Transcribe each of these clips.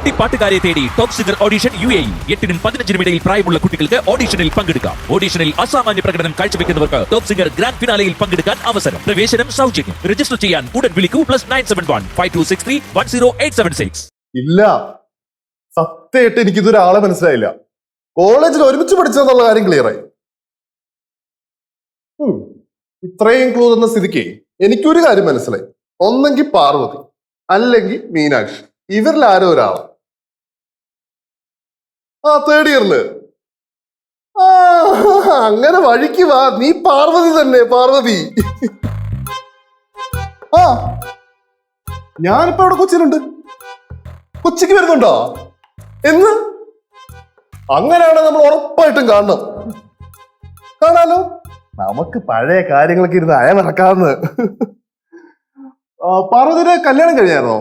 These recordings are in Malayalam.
കുട്ടി പാട്ടുകാരെ തേടി ടോപ്പ് സിംഗർ ഓഡിഷൻ UAE 8-നും 15-നും ഇടയിൽ പ്രായമുള്ള കുട്ടികൾക്ക് ഓഡിഷനിൽ പങ്കെടുക്കാം. ഓഡിഷനിൽ അസാമാന്യ പ്രകടനം കാഴ്ചവെക്കുന്നവർക്ക് ടോപ്പ് സിംഗർ ഗ്രാൻഡ് ഫിനാലയിൽ പങ്കെടുക്കാൻ അവസരം. പ്രവേശനം സൗജന്യം. രജിസ്റ്റർ ചെയ്യാൻ ഉടൻ വിളിക്കൂ +971 5263 10876. ഇല്ല, സത്യമായിട്ട് എനിക്കിതൊരാളെ മനസ്സിലായില്ല. കോളേജിൽ ഒരുമിച്ച് പഠിച്ചതെന്നുള്ള കാര്യം ക്ലിയർ ആയി. ഇത്രയും ക്ലൂ തന്ന സ്ഥിതിക്ക് എനിക്കൊരു കാര്യം മനസ്സിലായി. ഒന്നെങ്കിൽ പാർവതി, അല്ലെങ്കിൽ മീനാക്ഷി. ഇവരിൽ ആരോ ഒരാള്. തേർഡ് ഇയറില്. അങ്ങനെ വഴിക്ക് വാ, നീ പാർവതി തന്നെ. പാർവതി. ഞാനിപ്പോ അവിടെ കൊച്ചിയിലുണ്ട്. കൊച്ചിക്ക് വരുന്നുണ്ടോ എന്ന്? അങ്ങനെയാണ് നമ്മൾ ഉറപ്പായിട്ടും കാണണം. കാണാലോ, നമുക്ക് പഴയ കാര്യങ്ങളൊക്കെ ഇരുന്ന് അയമറക്കാന്ന്. പാർവതിയുടെ കല്യാണം കഴിഞ്ഞായിരുന്നോ?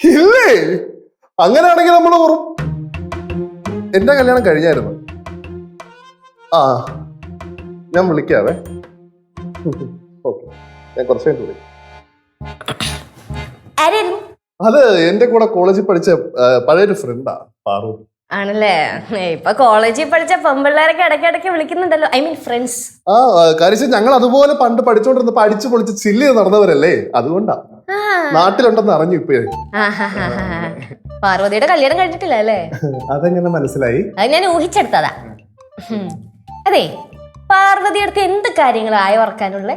ഇല്ലേ? അങ്ങനെയാണെങ്കിൽ നമ്മൾ എന്റെ കല്യാണം കഴിഞ്ഞായിരുന്നു. ഞാൻ വിളിക്കാവേ. ഓക്കെ, ഞാൻ കുറച്ച് കഴിഞ്ഞ് വിളിക്കാം. അത് എന്റെ കൂടെ കോളേജിൽ പഠിച്ച പഴയൊരു ഫ്രണ്ടാ പാർവതി. ആണല്ലേ? ഇപ്പൊ കോളേജിൽ പഠിച്ച പെമ്പിള്ളേരൊക്കെ ഇടയ്ക്കിടയ്ക്ക് വിളിക്കുന്നുണ്ടല്ലോ. I mean friends. കാര്യം ഞങ്ങൾ അതുപോലെ പണ്ട് പഠിച്ചോണ്ടിരുന്നപ്പോ അടിച്ചു പൊളിച്ച് ചില്ല് ചെയ്ത് നടന്നവരല്ലേ, അതുകൊണ്ടാ. നാട്ടിലുണ്ടെന്ന് അറിഞ്ഞു ഇപ്പഴേ. പാർവതിയുടെ കല്യാണം കഴിഞ്ഞിട്ടില്ല അല്ലേ? അതെങ്ങനെ മനസ്സിലായി? അത് ഞാൻ ഊഹിച്ചെടുത്തതാ. അതെ, പാർവതി അടുത്ത് എന്ത് കാര്യങ്ങളാ അയവർക്കാനുള്ള?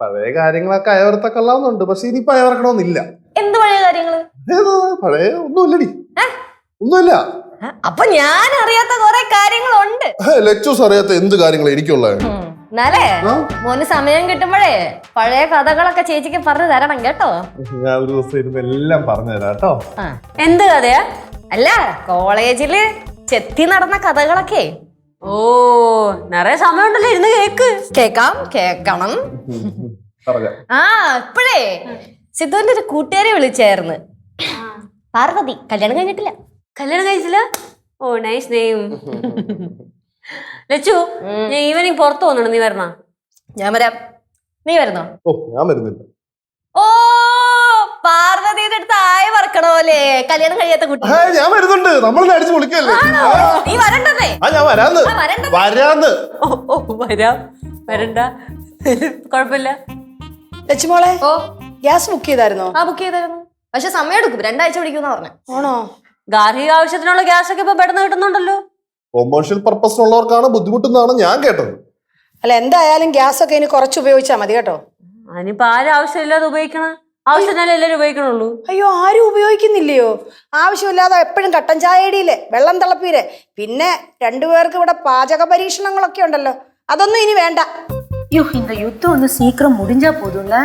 പഴയ കാര്യങ്ങളൊക്കെ അയവർത്ത കൊള്ളാവുന്നുണ്ട്, പക്ഷെ ഇനിയിപ്പോ അയവർക്കണമെന്നില്ല. എന്ത് പഴയ കാര്യങ്ങള്? പഴയ ഒന്നുമില്ലടി, ഒന്നുമില്ല. അപ്പൊ ഞാൻ അറിയാത്ത കുറെ കാര്യങ്ങളുണ്ട്. ലച്ചൂസ് അറിയാത്ത എന്ത് കാര്യങ്ങൾ എനിക്കുള്ള? എന്നാലേ മോന് സമയം കിട്ടുമ്പോഴേ പഴയ കഥകളൊക്കെ ചേച്ചിക്ക് പറഞ്ഞു തരണം കേട്ടോ. ഞാൻ ഒരു ദിവസം ഇരുന്ന് എല്ലാം പറഞ്ഞു തരാം കേട്ടോ. എന്ത് കഥയാ? അല്ല, കോളേജില് ചെത്തി നടന്ന കഥകളൊക്കെ. ഓ, നിറയെ സമയമുണ്ടല്ലോ, ഇരുന്ന് കേക്കണം. ഇപ്പഴേ സിദ്ധുവിന്റെ ഒരു കൂട്ടുകാരെ വിളിച്ചായിരുന്നു. പാർവതി കല്യാണം കഴിഞ്ഞിട്ടില്ല. കല്യാണം കഴിച്ചില്ല? ഓ, നൈസ് നെയിം. ലച്ചു, ഞാൻ ഈവനിങ് പുറത്തു പോകുന്നുണ്ട്, നീ വരണോ? ഞാൻ വരാം. നീ വരുന്നോ? ഓ, ഞാൻ വരുന്നില്ല. ഓ, പാർവതിയുടെ അടുത്ത് ആയ വറക്കണോല്ലേ കല്യാണം കഴിയാത്ത കുട്ടി. ഞാൻ വരുന്നുണ്ട്, നമ്മൾ അടിച്ചു പൊളിക്കല്ലേ. നീ വരണ്ടേ? ഞാൻ വരാന്ന്. വരണ്ട, കുഴപ്പമില്ല. ലച്ചുമോളെ, ഗ്യാസ് ബുക്ക് ചെയ്തായിരുന്നോ? ബുക്ക് ചെയ്തായിരുന്നു, പക്ഷെ സമയം എടുക്കും, 2 ആഴ്ച പിടിക്കുന്ന പറഞ്ഞു. ആണോ? ഗാർഹിക ആവശ്യത്തിനുള്ള ഗ്യാസ് ഒക്കെ ഇപ്പൊ പെട്ടെന്ന് കിട്ടുന്നുണ്ടല്ലോ. കൊമേഴ്ഷ്യൽ പർപ്പസിനുള്ളവർക്കാണ് ബുദ്ധിമുട്ടെന്നാണ് ഞാൻ കേട്ടത്. അല്ല, എന്തായാലും ഗ്യാസ് ഒക്കെ ഇനി കുറച്ച് ഉപയോഗിച്ചാൽ മതി കേട്ടോ. അതിനിപ്പോ ആരും ആവശ്യമില്ലാതെ ഉപയോഗിക്കണം, ആവശ്യത്തിനല്ലേ എല്ലാവരും ഉപയോഗിക്കണുള്ളൂ. അയ്യോ, ആരും ഉപയോഗിക്കുന്നില്ലയോ? ആവശ്യമില്ലാതെ എപ്പോഴും കട്ടൻ ചായടിയില്ലേ, വെള്ളം തിളപ്പീരെ, പിന്നെ രണ്ടുപേർക്ക് ഇവിടെ പാചക പരീക്ഷണങ്ങളൊക്കെ ഉണ്ടല്ലോ, അതൊന്നും ഇനി വേണ്ട. இந்த யுத்தம் வந்து சீக்கிரம் முடிஞ்சா போதும்ல.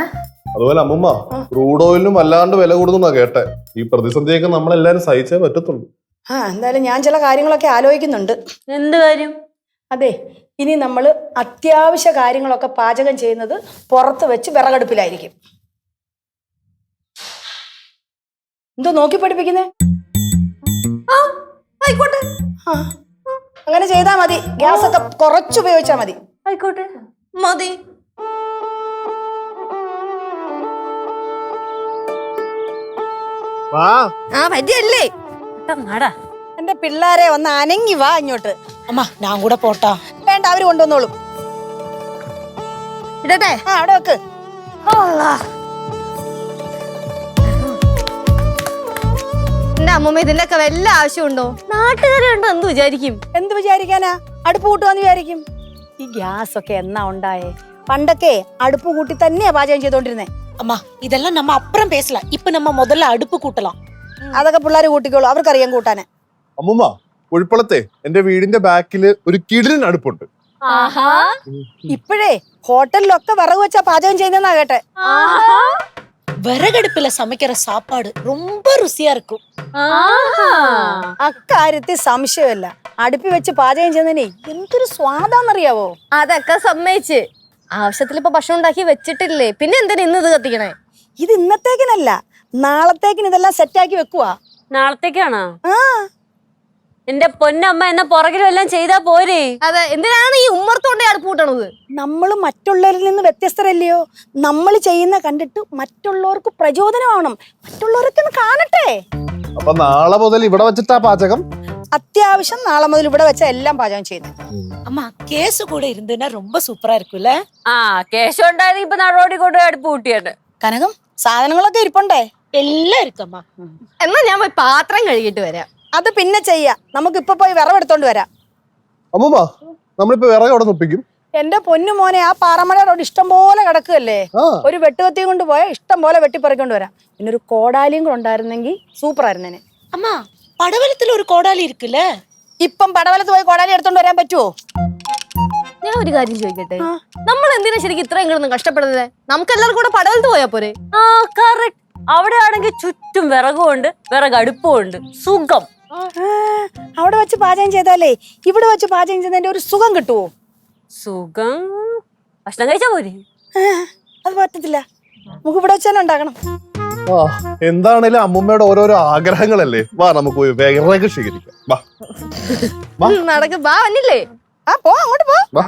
അതുപോലെ അമ്മമ്മ, ക്രൂഡ് ഓയിലിനും വല്ലാണ്ട് വില കൂടുന്നാ കേട്ടെ. ഈ പ്രതിസന്ധിയൊക്കെ നമ്മളെല്ലാരും സഹിച്ചേ പറ്റത്തുള്ളൂ. എന്തായാലും ഞാൻ ചില കാര്യങ്ങളൊക്കെ ആലോചിക്കുന്നുണ്ട്. എന്ത് കാര്യം? അതെ, ഇനി നമ്മൾ അത്യാവശ്യ കാര്യങ്ങളൊക്കെ പാചകം ചെയ്യുന്നത് പുറത്ത് വെച്ച് വിറകടുപ്പിലായിരിക്കും. എന്തോ നോക്കി പഠിപ്പിക്കുന്നേ? ആയിക്കോട്ടെ, അങ്ങനെ ചെയ്താ മതി. ഗ്യാസ് ഒക്കെ കുറച്ച് ഉപയോഗിച്ചാ മതി. ആയിക്കോട്ടെ, മതി. പറ്റിയല്ലേ? എന്റെ പിള്ളേരെ ഒന്ന് അനങ്ങി വാ ഇങ്ങോട്ട്. அம்மா நான் கூட போட்டா? വേണ്ട, അവര് കൊണ്ടുവന്നോളും. ഇടട്ടെ? അവിടെ വെക്ക്. എന്റെ അമ്മൂമ്മ ഇതിന്റെ ഒക്കെ വല്ല ആവശ്യമുണ്ടോ? നാട്ടുകാരുണ്ടോ എന്ത് വിചാരിക്കും? എന്ത് വിചാരിക്കാനാ? അടുപ്പ് കൂട്ടുവാന്ന് വിചാരിക്കും. ഈ ഗ്യാസ് ഒക്കെ എന്നാ ഉണ്ടായേ? പണ്ടൊക്കെ അടുപ്പ് കൂട്ടി തന്നെയാ പാചകം ചെയ്തോണ്ടിരുന്നേ. அம்மா இதெல்லாம் நம்ம அப்புறம் பேசலாம், இப்ப நம்ம முதல்ல அடுப்பு கூட்டலாம். അതൊക്കെ പിള്ളേർ കൂട്ടിക്കോളൂ, അവർക്കറിയാം കൂട്ടാന്. അമ്മമ്മ, ഉൾപ്പളത്തെ എന്റെ വീടിന്റെ ബാക്കില് ഒരു കിടിലൻ അടുപ്പുണ്ട്. ഇപ്പോഴേ ഹോട്ടലിലൊക്കെ വിറക് വെച്ചാ പാചകം ചെയ്യുന്നതാ കേട്ടെ. விறகடுப்புல சமைக்கிற சாப்பாடு ரொம்ப ருசியா இருக்கும். അക്കാര്യത്തിൽ സംശയമില്ല. അടുപ്പി വെച്ച് പാചകം ചെയ്യുന്നതിന് എന്തൊരു സ്വാദാന്നറിയാവോ? അതൊക്കെ സമ്മതിച്ച്. ആവശ്യത്തിൽ ഇപ്പൊ ഭക്ഷണം ഉണ്ടാക്കി വെച്ചിട്ടില്ലേ, പിന്നെ എന്തിനാ ഇന്ന് ഇത് കത്തിക്കണേ? ഇത് ഇന്നത്തേക്കിനല്ല, നാളത്തേക്കിന് ഇതെല്ലാം സെറ്റാക്കി വെക്കുവാ. നാളത്തേക്കാണോ? എന്റെ പൊന്നമ്മ എന്ന പുറകിലും എല്ലാം ചെയ്താ പോരെ. അതെ, എന്തിനാണ് ഈ ഉമ്മർത്തോണ്ടേ അടുപ്പ് കൂട്ടണത്? നമ്മൾ മറ്റുള്ളവരിൽ നിന്ന് വ്യത്യസ്തരല്ലയോ? നമ്മൾ ചെയ്യുന്ന കണ്ടിട്ട് മറ്റുള്ളവർക്ക് പ്രചോദനമാവണം, മറ്റുള്ളവരൊക്കെ ഒന്ന് കാണട്ടെ. അപ്പൊ നാളെ മുതൽ ഇവിടെ വെച്ചിട്ടാ പാചകം? അത്യാവശ്യം നാളെ മുതൽ ഇവിടെ വെച്ച എല്ലാം പാചകം ചെയ്യുന്നത്. அம்மா கேசு கூட இருந்ததுன்னா ரொம்ப சூப்பரா இருக்குல்ல? ആ കേശം ഉണ്ടായിരുന്നു. ഇപ്പൊ നടോടി കൊണ്ട് അടുപ്പ് കൂട്ടിയാണ്. കനകം സാധനങ്ങളൊക്കെ ഇരിപ്പുണ്ടേ? எல்லாம் இருக்கும்மா. എന്നാ ഞാൻ പോയി പാത്രം കഴുകിട്ട് വരാം. അത് പിന്നെ ചെയ്യാം. നമുക്ക് ഇപ്പൊ പോയി വിറവെടുത്തോണ്ട് വരാം. അമ്മൂമ്മ, നമ്മളിപ്പോ വിറക് അവിടെ നിപ്പിക്കും. എന്റെ പൊന്നു മോനെ, ആ പാറമടയുടെ അവിടെ ഇഷ്ടം പോലെ കിടക്കുകയല്ലേ? ആ. ഒരു വെട്ടുകത്തിയും കൊണ്ട് പോയാൽ ഇഷ്ടം പോലെ വെട്ടിപ്പറിക്കൊണ്ട് വരാം. പിന്നെ ഒരു കോടാലിയും കൂടെ ഉണ്ടായിരുന്നെങ്കിൽ സൂപ്പർ ആയിരുന്നേനെ. அம்மா படவலத்துல ஒரு கோடாலி இருக்குல்ல? ഇപ്പം പടവലത്ത് പോയി കോടാലി എടുത്തോണ്ട് വരാൻ പറ്റുമോ? ഞാൻ ഒരു കാര്യം ചോദിക്കട്ടെ, നമ്മൾ എന്തിനാ ശരിക്കും ഇത്രയും കിടന്ന് കഷ്ടപ്പെടുന്നത്? നമുക്ക് എല്ലാവർക്കും കൂടെ പടവലത്ത് പോയാ പോരെ? ആ കറക്റ്റ്. അവിടെ ആണെങ്കിൽ ചുറ്റും വിറകും ഉണ്ട്, വിറക് അടുപ്പും ഉണ്ട്. സുഖം. അവിടെ വെച്ച് പാചകം ചെയ്താലേ ഇവിടെ വെച്ച് പാചകം ചെയ്യുന്നതിന്റെ ഒരു സുഖം കിട്ടുവോ? സുഖം ഭക്ഷണം കഴിച്ചാ പോരെ. അത് പറ്റത്തില്ല. നമുക്ക് ഇവിടെ വെച്ച് തന്നെ ഉണ്ടാക്കണം. ആ, എന്താണേലും അമ്മൂമ്മയുടെ ഓരോരോ ആഗ്രഹങ്ങളല്ലേ. വാ, നമുക്ക് പോയി വിറക് ശേഖരിക്കാം. വാ നടക്ക്, ബാ വന്നില്ലേ? ആ പോ, അങ്ങോട്ട് പോ. വാ.